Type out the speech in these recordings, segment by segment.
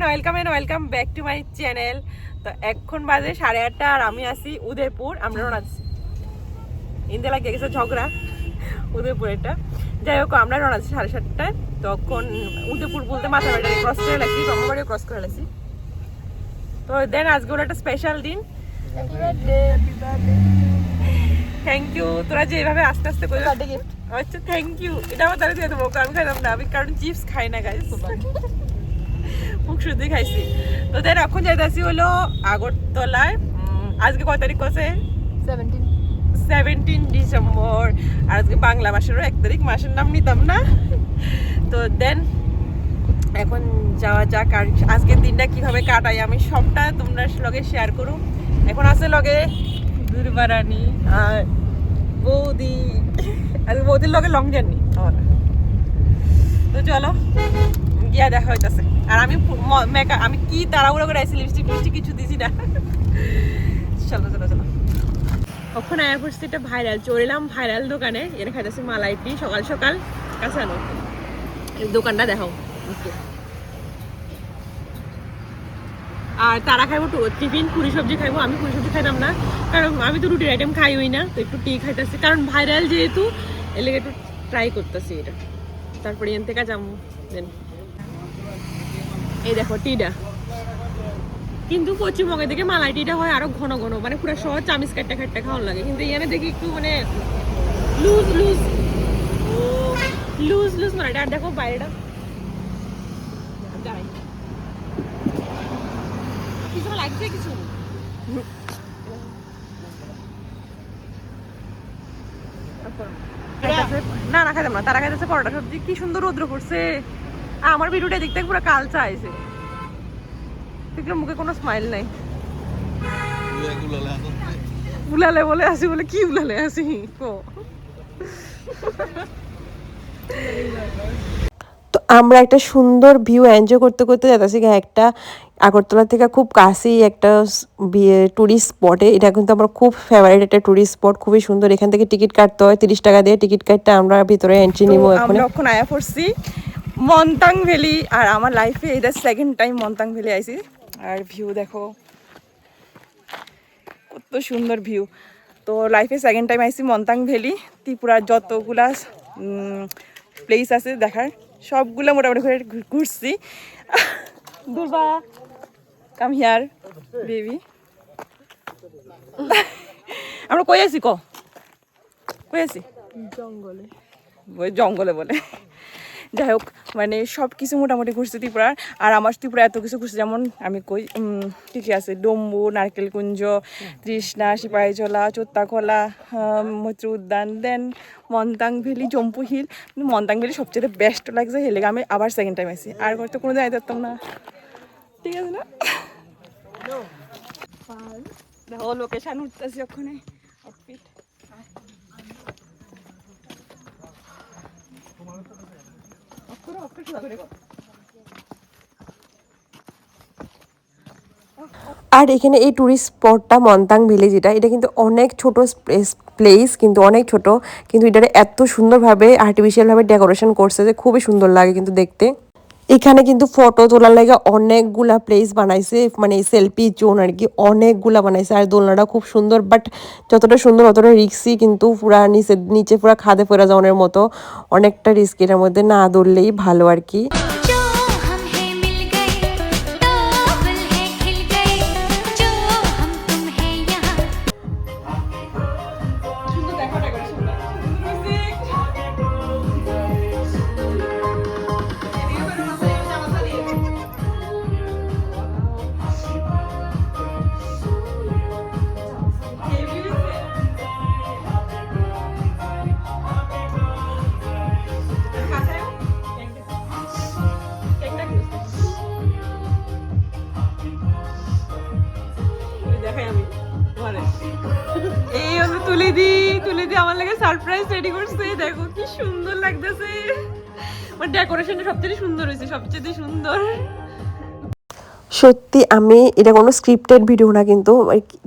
Welcome back to my channel. তো এখন বাজে 8:30 আর আমি আছি উদয়পুর। আমরা রওনা দিচ্ছি, ইন্দে লাগিয়ে গেছে ঝগড়া উদয়পুর এটা। যাই হোক, আমরা রওনা দিচ্ছি 7:30টায়। তখন উদয়পুর বলতে মাথাবাড়ি ক্রস করে লাগছি, ব্রহ্মবাড়িও ক্রস করে লাগছি। তো দেন আজকে ওর একটা স্পেশাল দিন। থ্যাংক ইউ, তোরা যে এইভাবে আস্তে আস্তে করে আচ্ছা থ্যাংক ইউ। এটা আমার তারা দিয়ে দেবো, আমি খাইলাম না, আমি কারণ চিপস খাই না গাইস, মুখ শুদ্ধি খাইছি। তো দেন এখন যাইতেছি হলো আগরতলায়। আজকে কয় তারিখ আছে? 17 ডিসেম্বর। আর আজকে বাংলা মাসেরও 1 তারিখ, মাসের নাম নিতাম না। তো দেন এখন যাওয়া যাক। আর আজকের দিনটা কিভাবে কাটাই আমি সবটা তোমরা লগে শেয়ার করো। এখন আছে লগে দুর্বারানি আর বৌদি, আর বৌদির লগে লং জার্নি আমার। তো চলো গিয়া দেখা হইতাছে। আর আমি কি তাড়াহুড়ো করে আইছি, লিপস্টিক কিছু দিছি না। চলো চলো চলো। ওখানে আয়া পড়ছি একটা ভাইরাল, চড়লাম ভাইরাল দোকানে। এনে খাইতেছি মালাইটি সকাল সকাল কাঁচানো। দোকানটা দেখাও। আর তারা খাইবো টিফিন, পুরি সবজি খাইবো। আমি পুরি সবজি খাইতাম না, কারণ আমি তো রুটির আইটেম খাইই না। তো একটু টি খাইতেছি, কারণ ভাইরাল যেহেতু এলে একটু ট্রাই করতেছি এটা। তারপরে এন থেকে যাবো। এই দেখো টিটা, কিন্তু পশ্চিমবঙ্গে দেখে মালাই টিটা হয় আরো ঘন ঘন, মানে পুরো সহজ চামিচ কাটটা খাটটা খাওয়ার লাগে। কিন্তু এখানে দেখি একটু মানে লুজ লুজ লুজ লুজ মালাইটা। আর দেখো বাইরেটা কিছু লাগছে কিছু না না খাইতাম না। তারা খাইতেছে পরোটা সবজি, কি সুন্দর রৌদ্র পড়ছে। আমার ভিডিওটা দেখতে পুরো কালচা আইছে, দেখলো মুখে কোনো স্মাইল নাই। উলালে বলে আসি, বলে কি উলালে আসি। তো আমরা একটা সুন্দর ভিউ এনজয় করতে করতে যাচ্ছি একটা আগরতলা থেকে খুব কাছেই একটা টুরিস্ট স্পটে। এটা কিন্তু আমার খুব ফেভারিট একটা টুরিস্ট স্পট, খুবই সুন্দর। এখান থেকে টিকিট কাটতে হয় 30 টাকা দিয়ে। টিকিট কাটতে আমরা ভিতরে এন্ট্রি নিব। এখন আয়া পড়ছি মন্তাং ভ্যালি। আর আমার লাইফে এটা সেকেন্ড টাইম মন্তাং ভ্যালি আইছি। আর ভিউ দেখো কত সুন্দর ভিউ। তো লাইফে সেকেন্ড টাইম আইছি মন্তাং ভ্যালি। ত্রিপুরার যতগুলা প্লেস আছে দেখার সবগুলো মোটামুটি ঘুরে ঘুরছি। দুর্বা কাম হিয়ার বেবি। আমরা কই আছি কই আছি? জঙ্গলে। ওই জঙ্গলে বলে। যাই হোক, মানে সব কিছু মোটামুটি ঘুরছি ত্রিপুরার। আর আমার ত্রিপুরা এত কিছু ঘুরছি, যেমন আমি কই কী কী আছে, ডম্বু, নারকেলকুঞ্জ, তৃষ্ণা, সিপাহীজলা, চোত্তাখোলা, মৈত্রী উদ্যান, দেন মন্তাং ভ্যালি, জম্পু হিল। মন্তাং ভ্যালি সবচেয়ে বেস্ট লাগছে, হেলে আমি আবার সেকেন্ড টাইম আইছি। আর হয়তো কোনো যাই পারতাম না, ঠিক আছে না? দেখো লোকেশান উঠতেছি ওখানে। আর এখানে এই টুরিস্ট স্পটটা মন্তাং ভ্যালি যেটা, এটা কিন্তু অনেক ছোট প্লেস, কিন্তু অনেক ছোট, কিন্তু এটা এত সুন্দরভাবে আর্টিফিশিয়ালভাবে ডেকোরেশন করছে যে খুবই সুন্দর লাগে কিন্তু দেখতে। এখানে কিন্তু ফটো তোলার লাগে অনেকগুলা প্লেস বানাইছে, মানে সেলফি জোন আর কি, অনেকগুলা বানাইছে। আর দোলনাটা খুব সুন্দর, বাট যতটা সুন্দর ততটা রিস্কি, কিন্তু পুরা নিচে পুরা খাদে পড়া যাওয়ার মতো, অনেকটা রিস্কি। এটার মধ্যে না দৌড়লেই ভালো আর কি। তুলে দি আমার লাগে সারপ্রাইজ রেডি করছে। দেখো কি সুন্দর লাগতেছে, মানে ডেকোরেশনটা সবচেয়ে সুন্দর হয়েছে, সবচেয়ে সুন্দর। সত্যি আমি এটা কোনো স্ক্রিপ্টেড ভিডিও না, কিন্তু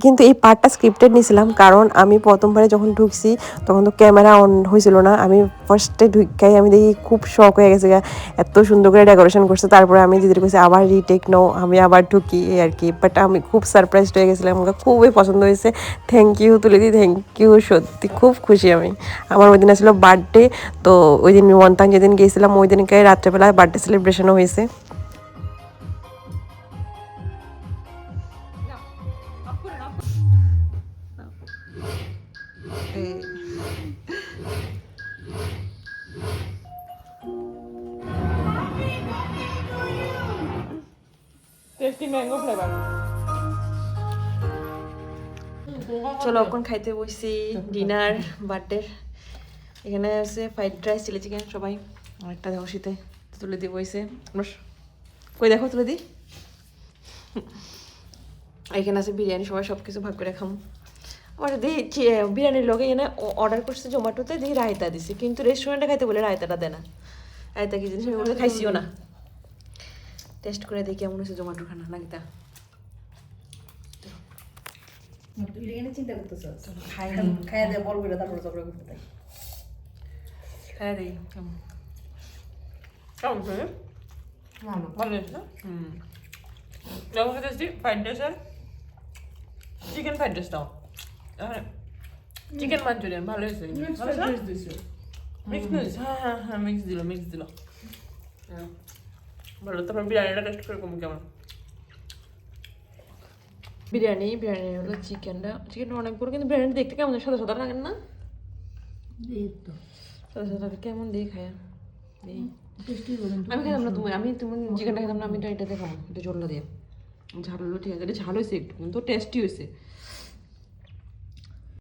কিন্তু এই পার্টটা স্ক্রিপ্টেড নিয়েছিলাম, কারণ আমি প্রথমবারে যখন ঢুকছি তখন তো ক্যামেরা অন হয়েছিল না। আমি ফার্স্টে ঢুকাই আমি দেখি খুব শখ হয়ে গেছে, এত সুন্দর করে ডেকোরেশন করছে। তারপরে আমি দিদির কাছে আবার রিটেক নাও, আমি আবার ঢুকি এই আর কি। বাট আমি খুব সারপ্রাইজড হয়ে গেছিলাম, আমাকে খুবই পছন্দ হয়েছে। থ্যাংক ইউ তুলিদি, থ্যাংক ইউ, সত্যি খুব খুশি আমি। আমার ওই দিন আসলে বার্থডে, তো ওই দিন মন্তান যেদিন গিয়েছিলাম ওই দিনকে রাত্রেবেলা বার্থডে সেলিব্রেশনও হয়েছে। Tasty mango flavour. চলো এখন খাইতে বসছি ডিনার বার্থডে। এখানে আছে ফ্রাইড রাইস, চিলি চিকেন, সবাই অনেকটা দেখো শীতে তুলে দিয়ে বইছে। কই দেখো তুলে দিই, এখানে আছে বিরিয়ানি, সবাই সব কিছু ভাগ করে খাম। আমার দিই বিরিয়ানির লোকে এখানে অর্ডার করছে জোম্যাটোতে, দিয়ে রায়তা দিছে, কিন্তু রেস্টুরেন্টে খাইতে বলে রায়তাটা দেয় না। রায়তা কি জিনিস আমি ওগুলো খাইছিও না। টেস্ট করে দেখি কেমন হয়েছে জোম্যাটো খানা নাকি তা। চিন্তা করতেছ খাইয়া দেয় বল করে তারপরে ঝগড়া করতে থাকি। খাইয়া দিই কেমন। কেমন করে ভালো হয়েছে না? যখন খেতেছি ফ্রাইড রাইস আর চিকেন ফ্রাইড রাইস দাও, চিকেন মাঞ্চুরিয়ান ভালো হয়েছে। মিক্স মিক্স, হ্যাঁ হ্যাঁ হ্যাঁ, মিক্স দিল ভালো। তারপর বিরিয়ানিটা টেস্ট করে কেমন। বিরিয়ানি হলো চিকেনটা অনেক বড়, কিন্তু বিরিয়ানি দেখতে কেমন সাদা সাদা লাগেন না? সাদা সাদা কেমন দিয়ে খায় আমি খেতাম না। তুমি চিকেনটা খেতাম না, আমি এটা দেখাবো, এটা জলটা দিয়ে ঝাল হলো, ঠিক আছে, এটা ঝাল হয়েছে একটু কিন্তু টেস্টি হয়েছে।